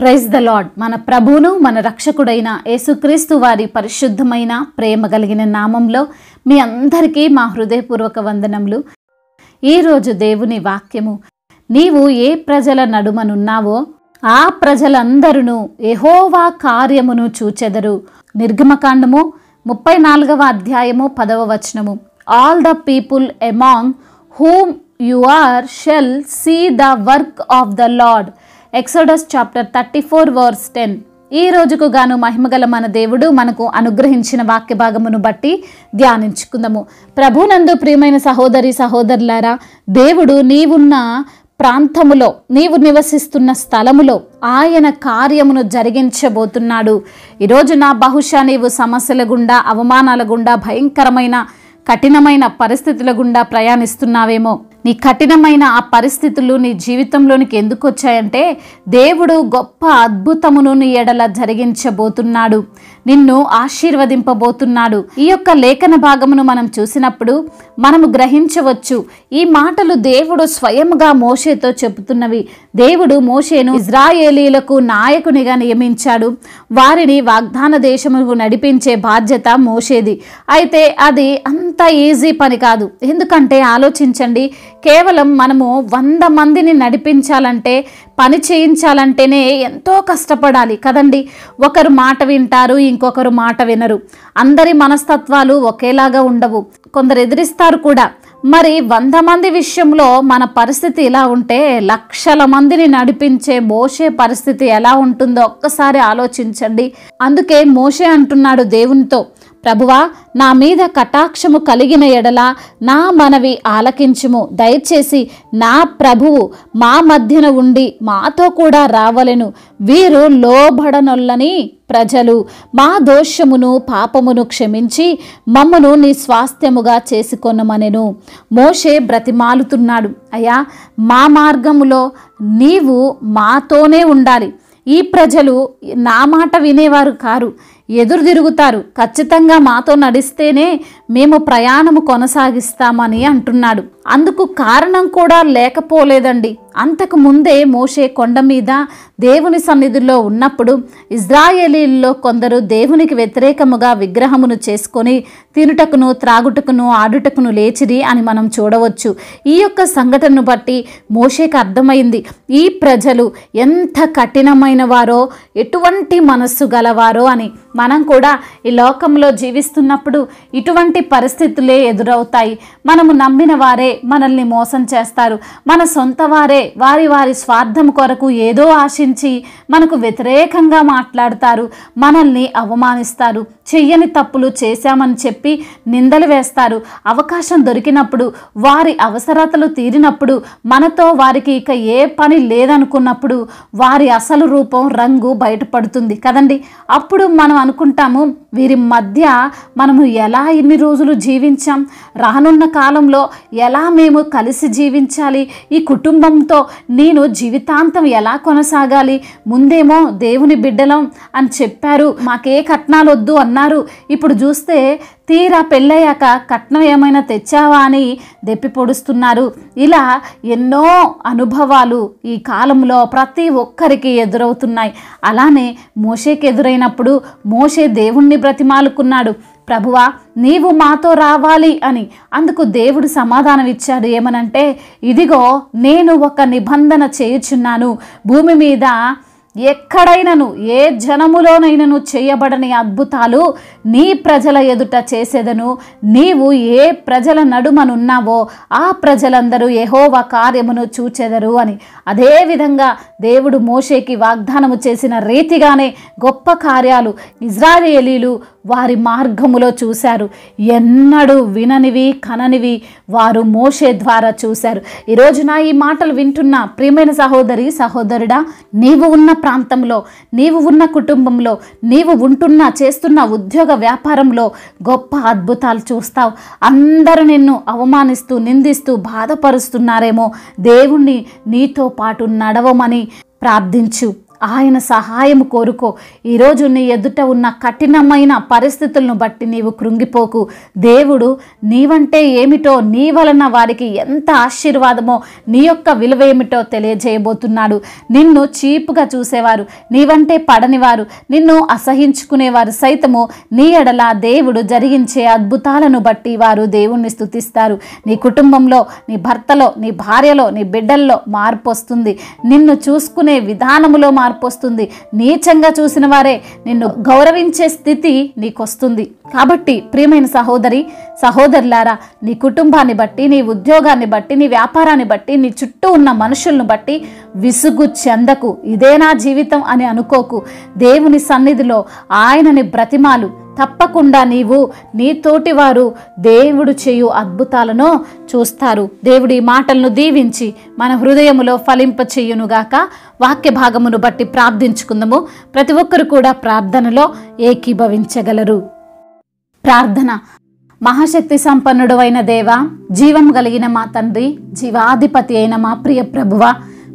Praise the lord. మన ప్రభువును మన రక్షకుడైన యేసుక్రీస్తు వారి పరిశుద్ధమైన ప్రేమ కలిగిన నామంలో మీ అందరికీ మా హృదయపూర్వక వందనములు. ఈరోజు దేవుని వాక్యము, నీవు ఏ ప్రజల నడుమనున్నావో ఆ ప్రజలందరూ యెహోవా కార్యమును చూచెదరు. నిర్గమకాండము 34వ అధ్యాయము 10వ వచనము. All the people among whom you are shall see the work of the Lord. Exodus chapter 34 verse 10. ఈ రోజుకు గాను మహిమగల మన దేవుడు మనకు అనుగ్రహించిన వాక్య భాగమును బట్టి ధ్యానించుకుందాము. ప్రభునందు ప్రియమైన సహోదరి సహోదరులారా, దేవుడు నీవున్న ప్రాంతములో, నీవు నివసిస్తున్న స్థలములో ఆయన కార్యమును జరిగించబోతున్నాడు. ఈరోజు బహుశా నీవు సమస్యల గుండా, అవమానాల గుండా, భయంకరమైన కఠినమైన పరిస్థితుల గుండా ప్రయాణిస్తున్నావేమో. నీ కఠినమైన ఆ పరిస్థితులు నీ జీవితంలోనికి ఎందుకు వచ్చాయంటే, దేవుడు గొప్ప అద్భుతమును నీ ఎడల జరిగించబోతున్నాడు, నిన్ను ఆశీర్వదింపబోతున్నాడు. ఈ యొక్క లేఖన భాగమును మనం చూసినప్పుడు మనము గ్రహించవచ్చు, ఈ మాటలు దేవుడు స్వయంగా మోషేతో చెబుతున్నవి. దేవుడు మోషేను ఇజ్రాయేలీలకు నాయకునిగా నియమించాడు. వారిని వాగ్దాన దేశముకు నడిపించే బాధ్యత మోషేది. అయితే అది అంత ఈజీ పని కాదు. ఎందుకంటే ఆలోచించండి, కేవలం మనము 100 మందిని నడిపించాలంటే, పని చేయించాలంటేనే ఎంతో కష్టపడాలి కదండి. ఒకరు మాట వింటారు, ఇంకొకరు మాట వినరు. అందరి మనస్తత్వాలు ఒకేలాగా ఉండవు, కొందరు ఎదిరిస్తారు కూడా. మరి 100 మంది విషయంలో మన పరిస్థితి ఇలా ఉంటే, లక్షల మందిని నడిపించే మోషే పరిస్థితి ఎలా ఉంటుందో ఒక్కసారి ఆలోచించండి. అందుకే మోషే అంటున్నాడు దేవునితో, ప్రభువా, నా మీద కటాక్షము కలిగిన ఎడల నా మనవి ఆలకించుము. దయచేసి నా ప్రభువు మా మధ్యన ఉండి మాతో కూడా రావలెను. వీరు లోబడనొల్లని ప్రజలు. మా దోషమును పాపమును క్షమించి మమ్మను నీ స్వాస్థ్యముగా చేసుకొనమనెను. మోషే బ్రతిమాలుతున్నాడు, అయ్యా, మా మార్గములో నీవు మాతోనే ఉండాలి. ఈ ప్రజలు నా మాట వినేవారు కారు, ఎదురు తిరుగుతారు. ఖచ్చితంగా మాతో నడిస్తేనే మేము ప్రయాణము కొనసాగిస్తామని అంటున్నాడు. అందుకు కారణం కూడా లేకపోలేదండి. అంతకు ముందే మోషే కొండ మీద దేవుని సన్నిధిలో ఉన్నప్పుడు ఇజ్రాయేలీల్లో కొందరు దేవునికి వ్యతిరేకముగా విగ్రహమును చేసుకొని తినుటకును, త్రాగుటకును, ఆడుటకును లేచిరి అని మనం చూడవచ్చు. ఈ యొక్క సంఘటనను బట్టి మోషేకి అర్థమైంది, ఈ ప్రజలు ఎంత కఠినమైన వారో, ఎటువంటి మనస్సు గలవారో అని. మనం కూడా ఈ లోకంలో జీవిస్తున్నప్పుడు ఇటువంటి పరిస్థితులే ఎదురవుతాయి. మనము నమ్మిన వారే మనల్ని మోసం చేస్తారు. మన సొంత వారే వారి వారి స్వార్థం కొరకు ఏదో ఆశించి మనకు వ్యతిరేకంగా మాట్లాడతారు, మనల్ని అవమానిస్తారు, చెయ్యని తప్పులు చేశామని చెప్పి నిందలు వేస్తారు. అవకాశం దొరికినప్పుడు, వారి అవసరతలు తీరినప్పుడు, మనతో వారికి ఇక ఏ పని లేదనుకున్నప్పుడు వారి అసలు రూపం, రంగు బయటపడుతుంది కదండి. అప్పుడు మనం అనుకుంటాము, వీరి మధ్య మనము ఎలా ఇన్ని రోజులు జీవించాం, రానున్న కాలంలో ఎలా మేము కలిసి జీవించాలి, ఈ కుటుంబంతో నేను జీవితాంతం ఎలా కొనసాగాలి. ముందేమో దేవుని బిడ్డలం అని చెప్పారు, మాకే కట్నాలు వద్దు అన్నారు. ఇప్పుడు చూస్తే తీరా పెళ్ళయ్యాక కట్నం ఏమైనా తెచ్చావా అని దెప్పి పొడుస్తున్నారు. ఇలా ఎన్నో అనుభవాలు ఈ కాలంలో ప్రతి ఒక్కరికి ఎదురవుతున్నాయి. అలానే మోషేకి ఎదురైనప్పుడు మోషే దేవుణ్ణి బ్రతిమాలుకున్నాడు, ప్రభువా, నీవు మాతో రావాలి అని. అందుకు దేవుడు సమాధానం ఇచ్చాడు, ఏమనంటే, ఇదిగో నేను ఒక నిబంధన చేయుచున్నాను. భూమి మీద ఎక్కడైనను ఏ జనములోనైనను చేయబడని అద్భుతాలు నీ ప్రజల ఎదుట చేసేదను. నీవు ఏ ప్రజల నడుమనున్నావో ఆ ప్రజలందరూ యెహోవా కార్యమును చూచెదరు అని. అదేవిధంగా దేవుడు మోషేకి వాగ్దానము చేసిన రీతిగానే గొప్ప కార్యాలు ఇజ్రాయేలీలు వారి మార్గములో చూశారు. ఎన్నడూ విననివి, కననివి వారు మోషే ద్వారా చూశారు. ఈరోజు ఈ మాటలు వింటున్న ప్రియమైన సహోదరి సహోదరుడా, నీవు ఉన్న ప్రాంతంలో, నీవు ఉన్న కుటుంబంలో, నీవు చేస్తున్న ఉద్యోగ వ్యాపారంలో గొప్ప అద్భుతాలు చూస్తావు. అందరూ నిన్ను అవమానిస్తూ, నిందిస్తూ, బాధపరుస్తున్నారేమో. దేవుణ్ణి నీతో పాటు నడవమని ప్రార్థించు. ఆయన సహాయం కోరుకో. ఈరోజు నీ ఎదుట ఉన్న కఠినమైన పరిస్థితులను బట్టి నీవు కృంగిపోకు. దేవుడు నీవంటే ఏమిటో, నీ వలన వారికి ఎంత ఆశీర్వాదమో, నీ యొక్క విలువ ఏమిటో తెలియజేయబోతున్నాడు. నిన్ను చీపుగా చూసేవారు, నీవంటే పడనివారు, నిన్ను అసహించుకునేవారు సైతము నీ ఎడల దేవుడు జరిగించే అద్భుతాలను బట్టి వారు దేవుణ్ణి స్తుతిస్తారు. నీ కుటుంబంలో, నీ భర్తలో, నీ భార్యలో, నీ బిడ్డల్లో మార్పు వస్తుంది. నిన్ను చూసుకునే విధానములో మార్పు వస్తుంది. నీచంగా చూసిన వారే నిన్ను గౌరవించే స్థితి నీకొస్తుంది. కాబట్టి ప్రియమైన సహోదరి సహోదరులారా, నీ కుటుంబాన్ని బట్టి, నీ ఉద్యోగాన్ని బట్టి, నీ వ్యాపారాన్ని బట్టి, నీ చుట్టూ ఉన్న మనుషులను బట్టి విసుగు చెందకు. ఇదే నా జీవితం అని అనుకోకు. దేవుని సన్నిధిలో ఆయనని బ్రతిమాలు. తప్పకుండా నీవు, నీ తోటి వారు దేవుడు చేయు అద్భుతాలను చూస్తారు. దేవుడి మాటలను దీవించి మన హృదయములో ఫలింప చేయునుగాక. వాక్య భాగమును బట్టి ప్రార్థించుకుందాము. ప్రతి ఒక్కరు కూడా ప్రార్థనలో ఏకీభవించగలరు. ప్రార్థన. మహాశక్తి సంపన్నుడు అయిన దేవా, జీవం కలిగిన మా తండ్రి, జీవాధిపతి అయిన మా ప్రియ ప్రభువా,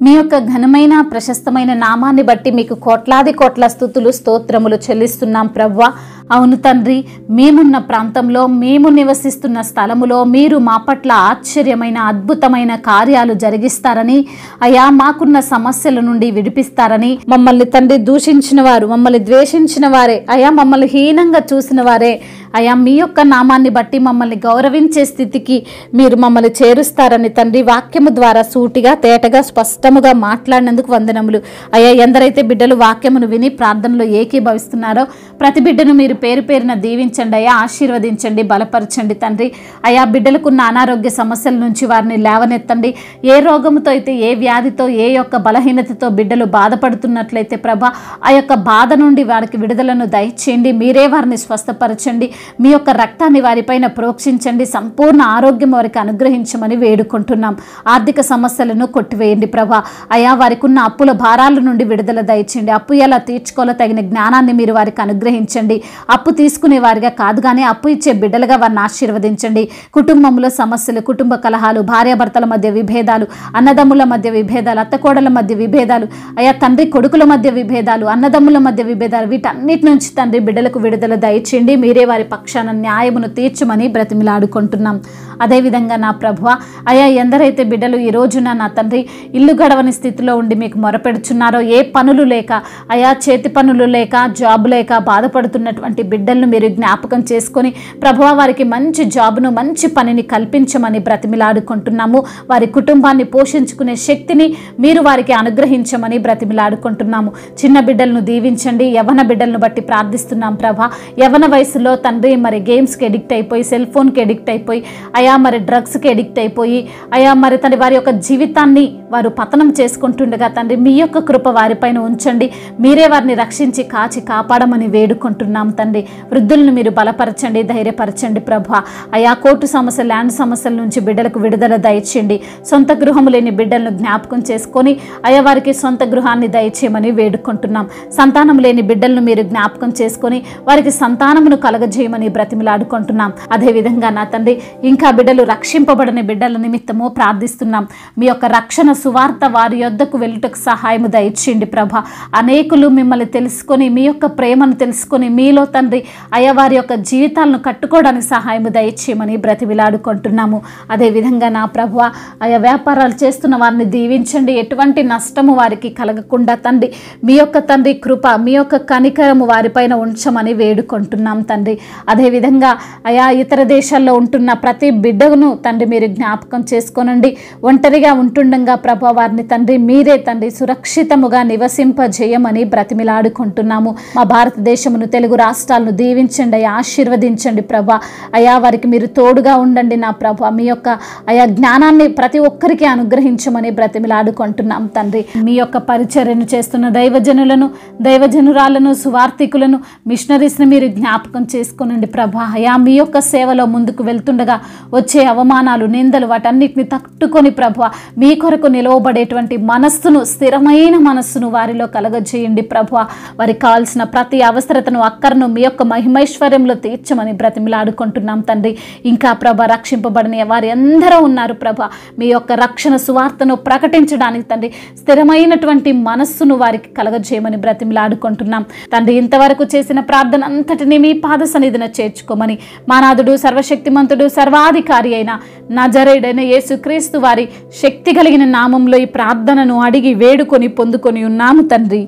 మీ యొక్క ఘనమైన ప్రశస్తమైన నామాన్ని బట్టి మీకు కోట్లాది కోట్ల స్తుతులు స్తోత్రములు చెల్లిస్తున్నాం ప్రభువా. అవును తండ్రి, మేమున్న ప్రాంతంలో, మేము నివసిస్తున్న స్థలములో మీరు మా పట్ల ఆశ్చర్యమైన అద్భుతమైన కార్యాలు జరిగిస్తారని, అయా మాకున్న సమస్యల నుండి విడిపిస్తారని, మమ్మల్ని తండ్రి దూషించిన వారు, మమ్మల్ని ద్వేషించిన వారే, అయా మమ్మల్ని హీనంగా చూసిన వారే, అయా మీ యొక్క నామాన్ని బట్టి మమ్మల్ని గౌరవించే స్థితికి మీరు మమ్మల్ని చేరుస్తారని తండ్రి వాక్యము ద్వారా సూటిగా తేటగా స్పష్టముగా మాట్లాడినందుకు వందనములు. అయా ఎందరైతే బిడ్డలు వాక్యమును విని ప్రార్థనలో ఏకీభవిస్తున్నారో ప్రతి బిడ్డను మీరు పేరు పేరున దీవించండి అయ్యా, ఆశీర్వదించండి, బలపరచండి తండ్రి. అయా బిడ్డలకున్న అనారోగ్య సమస్యల నుంచి వారిని లేవనెత్తండి. ఏ రోగముతో అయితే, ఏ వ్యాధితో, ఏ యొక్క బలహీనతతో బిడ్డలు బాధపడుతున్నట్లయితే ప్రభా, ఆ యొక్క బాధ నుండి వారికి విడుదలను దయచేయండి. మీరే వారిని స్వస్థపరచండి. మీ యొక్క రక్తాన్ని వారిపైన ప్రోక్షించండి. సంపూర్ణ ఆరోగ్యం వారికి అనుగ్రహించమని వేడుకుంటున్నాం. ఆర్థిక సమస్యలను కొట్టివేయండి ప్రభా. అయా వారికి ఉన్న అప్పుల భారాల నుండి విడుదల దయచేయండి. అప్పు ఎలా తీర్చుకోవాలో తగిన జ్ఞానాన్ని మీరు వారికి అనుగ్రహించండి. అప్పు తీసుకునే వారిగా కాదు కానీ అప్పు ఇచ్చే బిడ్డలుగా వారిని ఆశీర్వదించండి. కుటుంబంలో సమస్యలు, కుటుంబ కలహాలు, భార్యాభర్తల మధ్య విభేదాలు, అన్నదమ్ముల మధ్య విభేదాలు, అత్తకోడల మధ్య విభేదాలు, అయా తండ్రి కొడుకుల మధ్య విభేదాలు, అన్నదమ్ముల మధ్య విభేదాలు, వీటన్నిటి నుంచి తండ్రి బిడ్డలకు విడుదల దయచేయండి. మీరే వారి పక్షాన న్యాయమును తీర్చమని బ్రతిమిలాడుకుంటున్నాం. అదేవిధంగా నా ప్రభువ, అయా ఎందరైతే బిడ్డలు ఈ రోజున నా తండ్రి ఇల్లు గడవని స్థితిలో ఉండి మీకు మొరపెడుచున్నారో, ఏ పనులు లేక, అయా చేతి పనులు లేక, జాబ్ లేక బాధపడుతున్నటువంటి బిడ్డలను మీరు జ్ఞాపకం చేసుకొని ప్రభువ వారికి మంచి జాబ్ను, మంచి పనిని కల్పించమని బ్రతిమిలాడుకుంటున్నాము. వారి కుటుంబాన్ని పోషించుకునే శక్తిని మీరు వారికి అనుగ్రహించమని బ్రతిమిలాడుకుంటున్నాము. చిన్న బిడ్డలను దీవించండి. యవ్వన బిడ్డలను బట్టి ప్రార్థిస్తున్నాం ప్రభా. యవ్వన వయసులో తండ్రి మరి గేమ్స్కి ఎడిక్ట్ అయిపోయి, సెల్ ఫోన్కి ఎడిక్ట్ అయిపోయి, అయా మరి డ్రగ్స్కి ఎడిక్ట్ అయిపోయి, అయా మరి తండ్రి వారి యొక్క జీవితాన్ని వారు పతనం చేసుకుంటుండగా తండ్రి మీ యొక్క కృప వారిపైన ఉంచండి. మీరే వారిని రక్షించి కాచి కాపాడమని వేడుకుంటున్నాం తండ్రి. వృద్ధులను మీరు బలపరచండి, ధైర్యపరచండి ప్రభా. అయా కోర్టు సమస్య, ల్యాండ్ సమస్యల నుంచి బిడ్డలకు విడుదల దయచేయండి. సొంత గృహము లేని బిడ్డలను జ్ఞాపకం చేసుకొని అయా వారికి సొంత గృహాన్ని దయచేయమని వేడుకుంటున్నాం. సంతానం లేని బిడ్డలను మీరు జ్ఞాపకం చేసుకొని వారికి సంతానమును కలగజేయమని బ్రతిమిలాడుకుంటున్నాం. అదేవిధంగా నా తండ్రి ఇంకా బిడ్డలు రక్షింపబడని బిడ్డల నిమిత్తము ప్రార్థిస్తున్నాం. మీ యొక్క రక్షణ సువార్త వారి యొద్దకు వెళ్ళుటకు సహాయము దయచేయండి ప్రభా. అనేకులు మిమ్మల్ని తెలుసుకొని, మీ యొక్క ప్రేమను తెలుసుకొని, మీలో తండ్రి అయా వారి యొక్క జీవితాలను కట్టుకోవడానికి సహాయము దయచేయమని బ్రతిమిలాడుకుంటున్నాము. అదేవిధంగా నా ప్రభువ, ఆయా వ్యాపారాలు చేస్తున్న వారిని దీవించండి. ఎటువంటి నష్టము వారికి కలగకుండా తండ్రి మీ యొక్క తండ్రి కృప, మీ యొక్క కనికరము వారిపైన ఉంచమని వేడుకుంటున్నాం తండ్రి. అదేవిధంగా అయా ఇతర దేశాల్లో ఉంటున్న ప్రతి బిడ్డను తండ్రి మీరు జ్ఞాపకం చేసుకోనండి. ఒంటరిగా ఉంటుండగా ప్రభా వారిని తండ్రి మీరే తండ్రి సురక్షితముగా నివసింపజేయమని బ్రతిమిలాడుకుంటున్నాము. మా భారతదేశమును, తెలుగు రాష్ట్రాలను దీవించండి అయ్యా, ఆశీర్వదించండి ప్రభా. అయా వారికి మీరు తోడుగా ఉండండి నా ప్రభా. మీ యొక్క అయా జ్ఞానాన్ని ప్రతి ఒక్కరికి అనుగ్రహించమని బ్రతిమిలాడుకుంటున్నాం తండ్రి. మీ యొక్క పరిచర్యను చేస్తున్న దైవజనులను, దైవజనురాలను, సువార్థికులను, మిషనరీస్ని మీరు జ్ఞాపకం చేసుకొని వాడుకోనండి ప్రభా. అయా మీ యొక్క సేవలో ముందుకు వెళ్తుండగా వచ్చే అవమానాలు, నిందలు వాటన్నిటిని తట్టుకొని ప్రభా మీ కొరకు నిలవబడేటువంటి మనస్సును, స్థిరమైన మనస్సును వారిలో కలగజేయండి ప్రభా. వారికి కావాల్సిన ప్రతి అవసరతను, అక్కరను మీ యొక్క మహిమైశ్వర్యంలో తీర్చమని బ్రతిమలాడుకుంటున్నాం తండ్రి. ఇంకా ప్రభా రక్షింపబడిన వారి అందరూ ఉన్నారు ప్రభా. మీ యొక్క రక్షణ సువార్తను ప్రకటించడానికి తండ్రి స్థిరమైనటువంటి మనస్సును వారికి కలగజేయమని బ్రతిమలాడుకుంటున్నాం తండ్రి. ఇంతవరకు చేసిన ప్రార్థన అంతటినీ మీ పాద సన్నిధిన చేర్చుకోమని మా నాథుడు, సర్వశక్తిమంతుడు, సర్వాధికారి అయిన నజరేయుడైన యేసుక్రీస్తు వారి శక్తి కలిగిన నామంలో ఈ ప్రార్థనను అడిగి వేడుకొని పొందుకొని ఉన్నాము తండ్రి.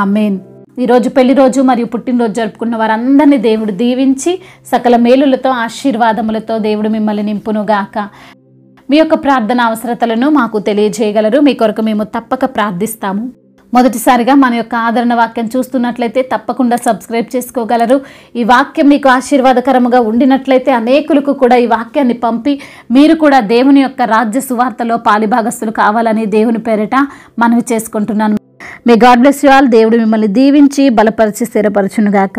ఆమేన్. ఈరోజు పెళ్లి రోజు మరియు పుట్టినరోజు జరుపుకున్న వారందరినీ దేవుడు దీవించి సకల మేలులతో, ఆశీర్వాదములతో దేవుడు మిమ్మల్ని నింపునుగాక. మీ యొక్క ప్రార్థన అవసరతలను మాకు తెలియజేయగలరు. మీ కొరకు మేము తప్పక ప్రార్థిస్తాము. మొదటిసారిగా మన యొక్క ఆదరణ వాక్యం చూస్తున్నట్లయితే తప్పకుండా సబ్స్క్రైబ్ చేసుకోగలరు. ఈ వాక్యం మీకు ఆశీర్వాదకరముగా ఉండినట్లయితే అనేకులకు కూడా ఈ వాక్యాన్ని పంపి మీరు కూడా దేవుని యొక్క రాజ్య సువార్తలో పాలిభాగస్తులు కావాలని దేవుని పేరిట మనవి చేసుకుంటున్నాను. May God bless you all. దేవుడు మిమ్మల్ని దీవించి బలపరిచి స్థిరపరచునుగాక.